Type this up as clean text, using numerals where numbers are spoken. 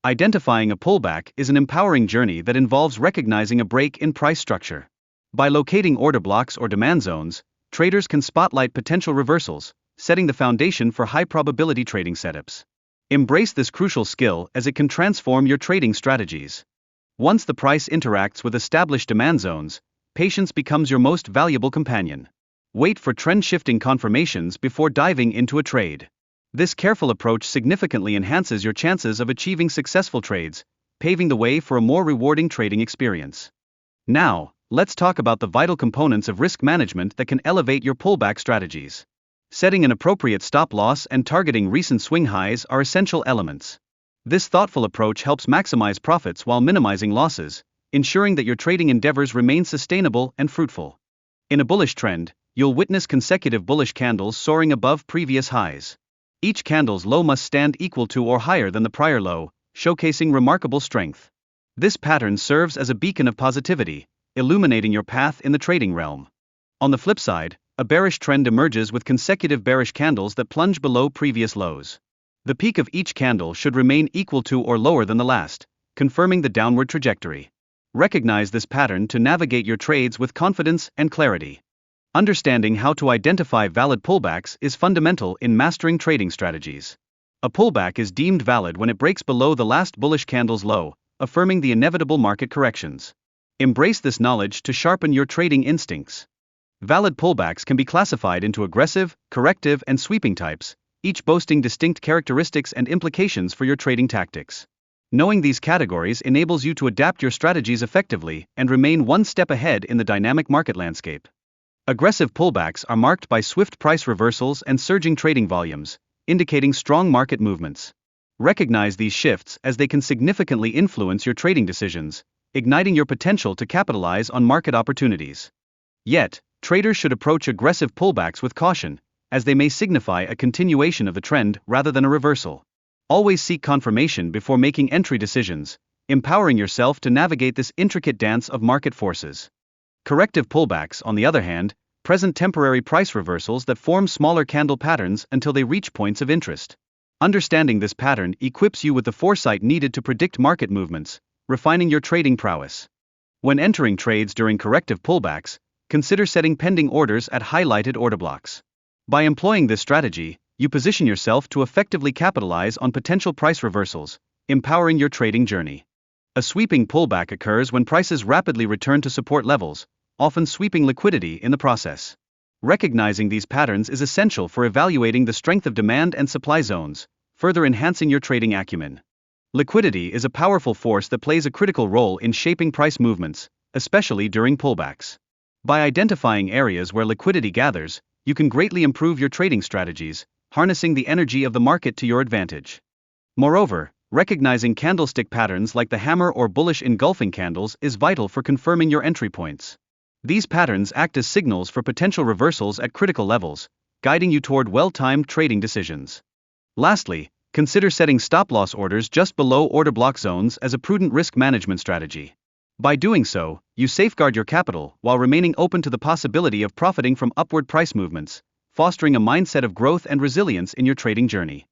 Identifying a pullback is an empowering journey that involves recognizing a break in price structure. By locating order blocks or demand zones, traders can spotlight potential reversals, setting the foundation for high-probability trading setups. Embrace this crucial skill as it can transform your trading strategies. Once the price interacts with established demand zones, patience becomes your most valuable companion. Wait for trend-shifting confirmations before diving into a trade. This careful approach significantly enhances your chances of achieving successful trades, paving the way for a more rewarding trading experience. Now, let's talk about the vital components of risk management that can elevate your pullback strategies. Setting an appropriate stop loss and targeting recent swing highs are essential elements. This thoughtful approach helps maximize profits while minimizing losses, ensuring that your trading endeavors remain sustainable and fruitful. In a bullish trend, you'll witness consecutive bullish candles soaring above previous highs. Each candle's low must stand equal to or higher than the prior low, showcasing remarkable strength. This pattern serves as a beacon of positivity, illuminating your path in the trading realm. On the flip side, a bearish trend emerges with consecutive bearish candles that plunge below previous lows. The peak of each candle should remain equal to or lower than the last, confirming the downward trajectory. Recognize this pattern to navigate your trades with confidence and clarity. Understanding how to identify valid pullbacks is fundamental in mastering trading strategies. A pullback is deemed valid when it breaks below the last bullish candle's low, affirming the inevitable market corrections. Embrace this knowledge to sharpen your trading instincts. Valid pullbacks can be classified into aggressive, corrective, and sweeping types, each boasting distinct characteristics and implications for your trading tactics. Knowing these categories enables you to adapt your strategies effectively and remain one step ahead in the dynamic market landscape. Aggressive pullbacks are marked by swift price reversals and surging trading volumes, indicating strong market movements. Recognize these shifts as they can significantly influence your trading decisions, igniting your potential to capitalize on market opportunities. Yet, traders should approach aggressive pullbacks with caution, as they may signify a continuation of the trend rather than a reversal. Always seek confirmation before making entry decisions, empowering yourself to navigate this intricate dance of market forces. Corrective pullbacks, on the other hand, present temporary price reversals that form smaller candle patterns until they reach points of interest. Understanding this pattern equips you with the foresight needed to predict market movements, refining your trading prowess. When entering trades during corrective pullbacks, consider setting pending orders at highlighted order blocks. By employing this strategy, you position yourself to effectively capitalize on potential price reversals, empowering your trading journey. A sweeping pullback occurs when prices rapidly return to support levels, often sweeping liquidity in the process. Recognizing these patterns is essential for evaluating the strength of demand and supply zones, further enhancing your trading acumen. Liquidity is a powerful force that plays a critical role in shaping price movements, especially during pullbacks. By identifying areas where liquidity gathers, you can greatly improve your trading strategies, harnessing the energy of the market to your advantage. Moreover, recognizing candlestick patterns like the hammer or bullish engulfing candles is vital for confirming your entry points. These patterns act as signals for potential reversals at critical levels, guiding you toward well-timed trading decisions. Lastly, consider setting stop-loss orders just below order block zones as a prudent risk management strategy. By doing so, you safeguard your capital while remaining open to the possibility of profiting from upward price movements, fostering a mindset of growth and resilience in your trading journey.